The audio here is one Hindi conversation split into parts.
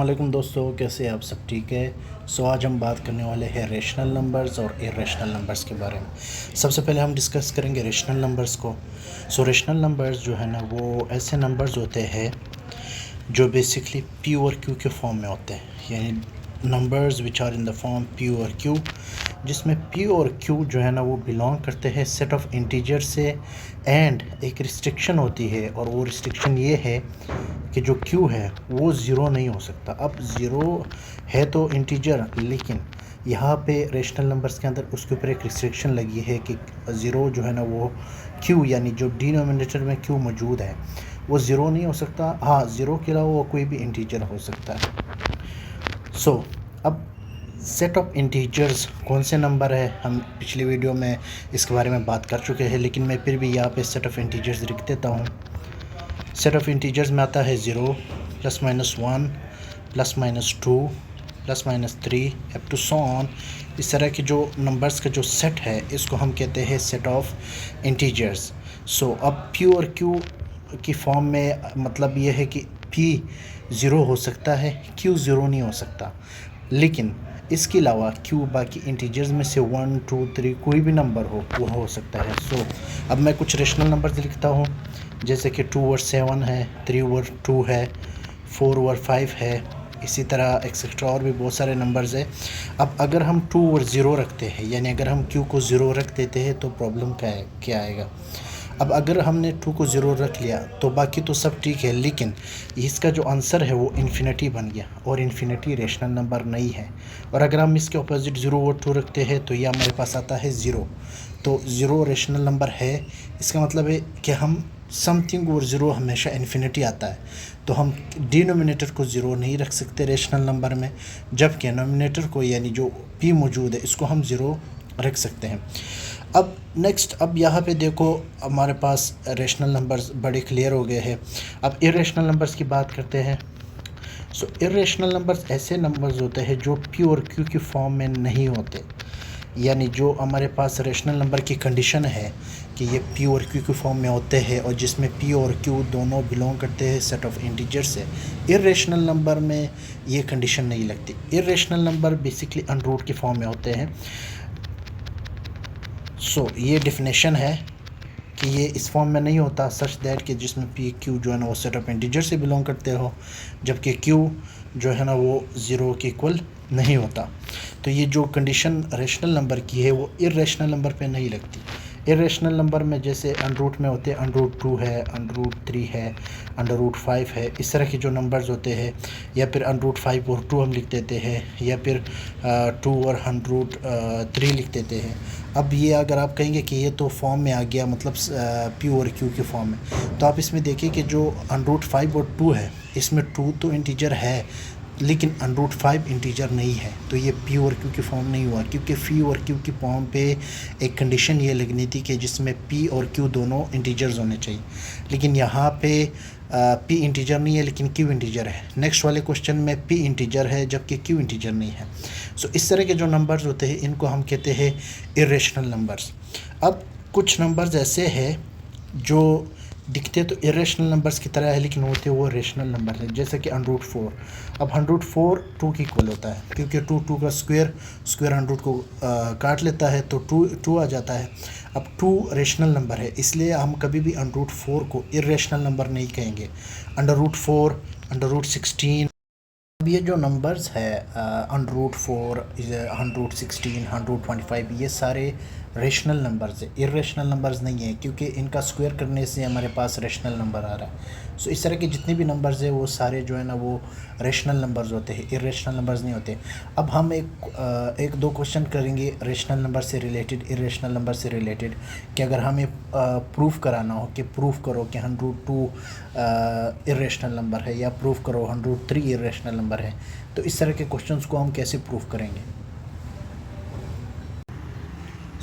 वालेकुम दोस्तों, कैसे आप सब ठीक है। आज हम बात करने वाले हैं रेशनल नंबर्स और इरेशनल नंबर्स के बारे में। सबसे पहले हम डिस्कस करेंगे रेशनल नंबर्स को। रेशनल नंबर्स जो है ना, वो ऐसे नंबर्स होते हैं जो बेसिकली पी और क्यू के फॉर्म में होते हैं, यानी numbers which are in the form p और क्यू, जिसमें पी और क्यू जो है ना वो बिलोंग करते हैं सेट ऑफ इंटीजर से। एंड एक रिस्ट्रिक्शन होती है, और वो रिस्ट्रिक्शन ये है कि जो क्यू है वो ज़ीरो नहीं हो सकता। अब ज़ीरो है तो इंटीजर, लेकिन यहाँ पे रेशनल नंबर्स के अंदर उसके ऊपर एक रिस्ट्रिक्शन लगी है कि ज़ीरो जो है ना वो क्यू, यानी जो डिनोमिनेटर में क्यू मौजूद है वो ज़ीरो नहीं हो सकता। हाँ, ज़ीरो के अलावा वो कोई भी इंटीजर हो सकता है। अब सेट ऑफ इंटीजर्स कौन से नंबर है, हम पिछली वीडियो में इसके बारे में बात कर चुके हैं, लेकिन मैं फिर भी यहाँ पे सेट ऑफ इंटीजर्स लिख देता हूँ। सेट ऑफ इंटीजर्स में आता है 0 +-1 +-2 +-3 अप टू सो ऑन। इस तरह के जो नंबर्स का जो सेट है इसको हम कहते हैं सेट ऑफ इंटीजर्स। अब पी और क्यू की फॉर्म में मतलब ये है कि पी ज़ीरो हो सकता है, क्यू ज़ीरो नहीं हो सकता, लेकिन इसके अलावा क्यू बाकी इंटीजर्स में से 1 2 3 कोई भी नंबर हो वो हो सकता है। अब मैं कुछ रेशनल नंबर्स लिखता हूँ, जैसे कि 2 ओवर 7 है, 3 ओवर 2 है, 4 ओवर 5 है, इसी तरह एक्सेट्रा और भी बहुत सारे नंबर्स है। अब अगर हम 2 ओवर 0 रखते हैं, यानी अगर हम क्यू को 0 रख देते हैं तो प्रॉब्लम क्या आएगा। अब अगर हमने 2 को 0 रख लिया तो बाकी तो सब ठीक है, लेकिन इसका जो आंसर है वो इन्फिनिटी बन गया, और इन्फिनिटी रेशनल नंबर नहीं है। और अगर हम इसके ऑपोजिट 0 और 2 रखते हैं तो ये हमारे पास आता है 0। तो 0 रेशनल नंबर है, इसका मतलब है कि हम समथिंग और 0 हमेशा इन्फिनिटी आता है, तो हम डिनोमिनेटर को 0 नहीं रख सकते रेशनल नंबर में, जबकि नोमिनेटर को, यानी जो पी मौजूद है, इसको हम 0 रख सकते हैं। अब नेक्स्ट, अब यहाँ पे देखो हमारे पास रेशनल नंबर्स बड़े क्लियर हो गए हैं। अब इरेशनल नंबर्स की बात करते हैं। इरेशनल नंबर्स ऐसे नंबर्स होते हैं जो पी और क्यू की फॉर्म में नहीं होते, यानी जो हमारे पास रेशनल नंबर की कंडीशन है कि ये पी और क्यू के फॉर्म में होते हैं, और जिसमें पी और क्यू दोनों बिलोंग करते हैं सेट ऑफ इंटीजर से। इरेशनल नंबर में ये कंडीशन नहीं लगती। इरेशनल नंबर बेसिकली अनरूट की फॉर्म में होते हैं। ये डिफिनेशन है कि ये इस फॉर्म में नहीं होता, सच दैट कि जिसमें पी क्यू जो है ना वो सेट ऑफ इंटीजर से बिलोंग करते हो, जबकि क्यू जो है ना वो ज़ीरो के इक्वल नहीं होता। तो ये जो कंडीशन रेशनल नंबर की है वो इरेशनल नंबर पे नहीं लगती। इरेशनल नंबर में जैसे अनरूट में होते हैं, √2 है, √3 है, √5 है, इस तरह के जो नंबर्स होते हैं, या फिर √5 और 2 हम लिख देते हैं, या फिर 2 और √3 लिख देते हैं। अब ये अगर आप कहेंगे कि ये तो फॉर्म में आ गया, मतलब पी और क्यू के फॉर्म में, तो आप इसमें देखिए कि जो √5 और 2 है, इसमें 2 तो इंटीजर है, लेकिन √5 इंटीजर नहीं है, तो ये पी और क्यू की फॉर्म नहीं हुआ, क्योंकि पी और क्यू की फॉर्म पे एक कंडीशन ये लगनी थी कि जिसमें पी और क्यू दोनों इंटीजर्स होने चाहिए, लेकिन यहाँ पे पी इंटीजर नहीं है लेकिन क्यू इंटीजर है। नेक्स्ट वाले क्वेश्चन में पी इंटीजर है जबकि क्यू इंटीजर नहीं है। इस तरह के जो नंबर्स होते हैं इनको हम कहते हैं इरेशनल नंबर्स। अब कुछ नंबर्स ऐसे हैं जो दिखते तो इरेशनल नंबर्स की तरह है, लेकिन होते वो रेशनल नंबर है, जैसे कि √4। अब 104 2 की इक्वल होता है, क्योंकि 2 का स्क्वायर 100 को काट लेता है, तो 2 आ जाता है। अब 2 रेशनल नंबर है, इसलिए हम कभी भी √4 को इरेशनल नंबर नहीं कहेंगे। √4, √16। अब ये जो नंबर्स है √4, 116, 125, ये सारे रेशनल नंबर्स है, इरेशनल नंबर्स नहीं है, क्योंकि इनका स्क्वायर करने से हमारे पास रेशनल नंबर आ रहा है। इस तरह के जितने भी नंबर्स है वो सारे जो है ना वो रेशनल नंबर्स होते हैं, इरेशनल नंबर्स नहीं होते। अब हम एक दो क्वेश्चन करेंगे रेशनल नंबर से रिलेटेड, इरेशनल नंबर से रिलेटेड, कि अगर हमें प्रूफ कराना हो कि प्रूफ करो कि 102 इरेशनल नंबर है, या प्रूफ करो 103 इरेशनल नंबर है, तो इस तरह के क्वेश्चंस को हम कैसे प्रूफ करेंगे।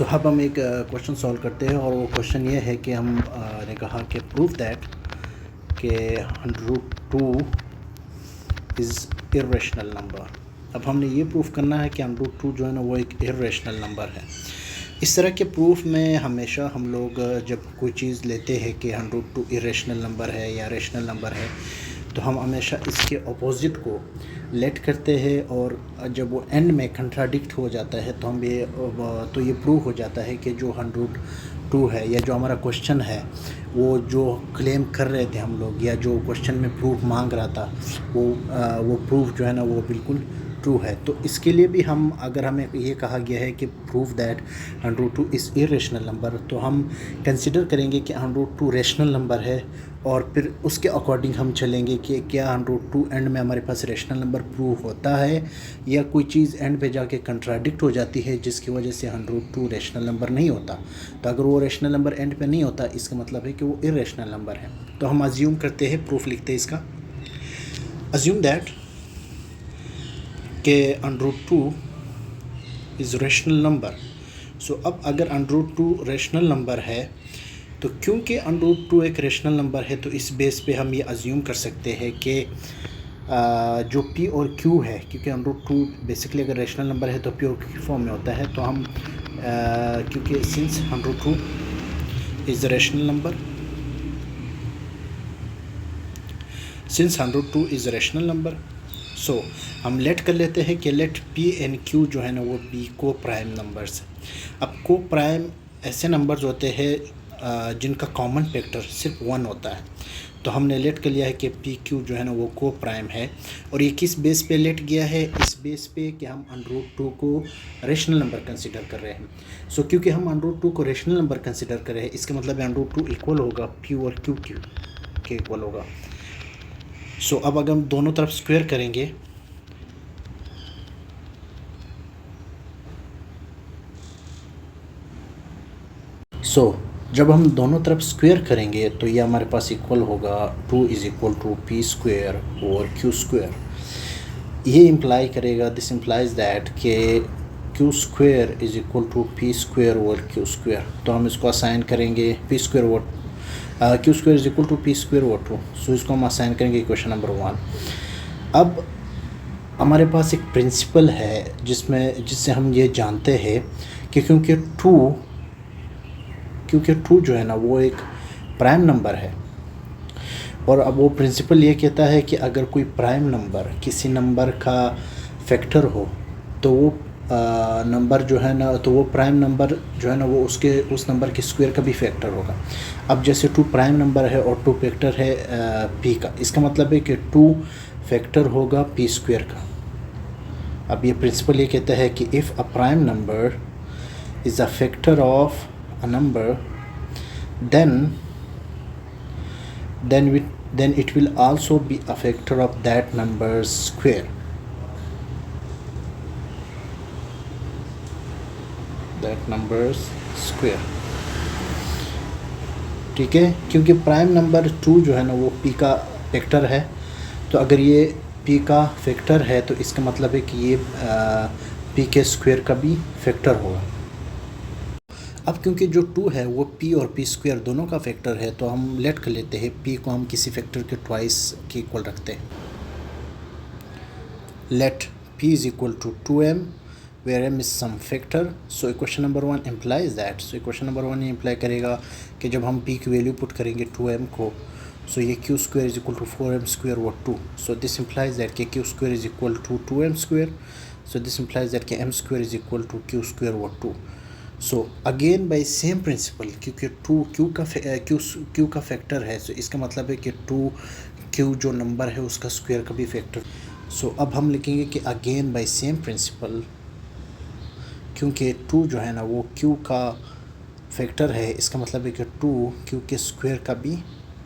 अब हम एक क्वेश्चन सॉल्व करते हैं, और वो क्वेश्चन ये है कि हम ने कहा कि प्रूफ दैट कि 102 इज़ इरेशनल नंबर। अब हमने ये प्रूफ करना है कि 102 जो है ना वो एक इरेशनल नंबर है। इस तरह के प्रूफ में हमेशा हम लोग जब कोई चीज़ लेते हैं कि 102 इरेशनल नंबर है या रेशनल नंबर है, तो हम हमेशा इसके अपोज़िट को लेट करते हैं, और जब वो एंड में कंट्राडिक्ट हो जाता है तो ये प्रूव हो जाता है कि जो 102 है, या जो हमारा क्वेश्चन है, वो जो क्लेम कर रहे थे हम लोग, या जो क्वेश्चन में प्रूफ मांग रहा था, वो प्रूफ जो है ना वो बिल्कुल ट्रू है। तो इसके लिए भी हम, अगर हमें ये कहा गया है कि prove that 102 is irrational number, तो हम कंसिडर करेंगे कि 102 रेशनल नंबर है, और फिर उसके अकॉर्डिंग हम चलेंगे कि क्या 102 एंड में हमारे पास रेशनल नंबर प्रूव होता है, या कोई चीज़ एंड पे जाके कंट्राडिक्ट हो जाती है जिसकी वजह से 102 रेशनल नंबर नहीं होता। तो अगर वो रेशनल नंबर एंड पे नहीं होता, इसका मतलब है कि वो इरेशनल नंबर है। तो हम अज्यूम करते हैं, प्रूफ लिखते हैं इसका। अज्यूम दैट के √2 इज़ रेशनल नंबर। सो अब अगर √2 रेशनल नंबर है, तो क्योंकि √2 एक रेशनल नंबर है, तो इस बेस पे हम ये अज्यूम कर सकते हैं कि जो P और Q है, क्योंकि √2 बेसिकली अगर रेशनल नंबर है तो P और Q फॉर्म में होता है, तो हम क्योंकि since 102 is rational number, since 102 is rational number, so हम लेट कर लेते हैं कि लेट P एंड Q जो है ना वो P को प्राइम नंबर्स। अब को प्राइम ऐसे नंबर्स होते हैं जिनका कॉमन फैक्टर सिर्फ 1 होता है। तो हमने लेट कर लिया है कि P Q जो है ना वो को प्राइम है, और ये किस बेस पे लेट गया है, इस बेस पे कि हम √2 को रेशनल नंबर कंसिडर कर रहे हैं। सो क्योंकि हम √2 को रेशनल नंबर कंसिडर कर रहे हैं, इसका मतलब है √2 इक्वल होगा P और Q के इक्वल होगा। सो अब अगर हम दोनों तरफ स्क्वायर करेंगे, जब हम दोनों तरफ स्क्वायर करेंगे तो ये हमारे पास इक्वल होगा 2 is equal to P square और Q स्क्वायर। ये इम्प्लाई करेगा, दिस इम्प्लाइज दैट के Q square is equal to P square और Q स्क्वायर। तो हम इसको असाइन करेंगे P स्क्वायर और Q square is equal to P square और 2। सो इसको हम असाइन करेंगे इक्वेशन नंबर 1। अब हमारे पास एक प्रिंसिपल है जिससे हम ये जानते हैं कि क्योंकि 2 जो है ना वो एक प्राइम नंबर है, और अब वो प्रिंसिपल ये कहता है कि अगर कोई प्राइम नंबर किसी नंबर का फैक्टर हो, तो वो नंबर जो है ना, तो वो प्राइम नंबर जो है ना वो उस नंबर के स्क्वायर का भी फैक्टर होगा। अब जैसे 2 प्राइम नंबर है और 2 फैक्टर है P का, इसका मतलब है कि 2 फैक्टर होगा P स्क्वायर का। अब ये प्रिंसिपल ये कहता है कि if a prime number is a factor of a number, then it will also be a factor of that number's square, ठीक है। क्योंकि प्राइम नंबर 2 जो है ना वो P का फैक्टर है, तो अगर ये P का फैक्टर है तो इसका मतलब है कि ये P के स्क्वायर का भी फैक्टर होगा। अब क्योंकि जो 2 है वो P और P स्क्वायर दोनों का फैक्टर है, तो हम लेट कर लेते हैं P को हम किसी फैक्टर के ट्वाइस के इक्वल रखते हैं। Let P is equal to 2m where m is some factor. So equation number 1 implies that, so equation number 1 ये इम्प्लाई करेगा कि जब हम P की वैल्यू पुट करेंगे 2m को, सो ये Q square is equal to 4m square और 2। सो दिस इम्प्लाइज दैट कि Q square is equal to 2m square. So this implies that कि m square is equal to Q square और 2। So again by same principle, क्योंकि 2 Q का फैक्टर है, सो इसका मतलब है कि 2Q जो नंबर है उसका स्क्वायर का भी फैक्टर। सो अब हम लिखेंगे कि अगेन बाई सेम प्रिंसिपल, क्योंकि 2 जो है ना वो Q का फैक्टर है, इसका मतलब है कि 2Q के स्क्वायर का भी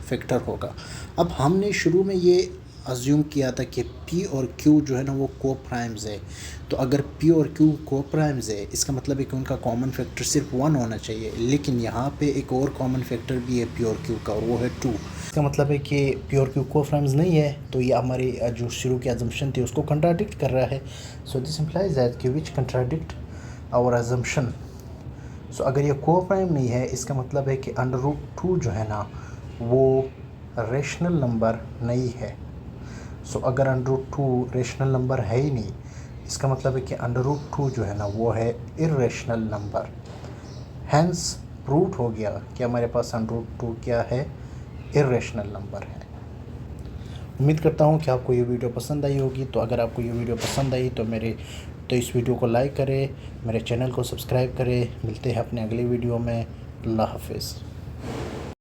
फैक्टर होगा। अब हमने शुरू में ये अज्यूम किया था कि P और Q जो है ना वो को प्राइम्स है, तो अगर P और Q को प्राइम्स है, इसका मतलब है कि उनका कॉमन फैक्टर सिर्फ 1 होना चाहिए। लेकिन यहाँ पे एक और कॉमन फैक्टर भी है P और Q का, और वो है 2। इसका मतलब है कि P और Q को प्राइम्स नहीं है, तो ये हमारी जो शुरू की अजम्पशन थी उसको कंट्राडिक्ट कर रहा है। सो दिस इम्प्लाइज दैट कि विच कंट्राडिक्ट आवर अजम्पशन। सो अगर ये को प्राइम नहीं है, इसका मतलब है कि √2 जो है ना वो रेशनल नंबर नहीं है। सो अगर √2 रेशनल नंबर है ही नहीं, इसका मतलब है कि √2 जो है ना वो है इरेशनल नंबर। हैंस प्रूव हो गया कि हमारे पास √2 क्या है, इरेशनल नंबर है। उम्मीद करता हूँ कि आपको ये वीडियो पसंद आई होगी। तो अगर आपको ये वीडियो पसंद आई तो इस वीडियो को लाइक करें, मेरे चैनल को सब्सक्राइब करें। मिलते हैं अपने अगले वीडियो में। अल्लाह हाफिज़।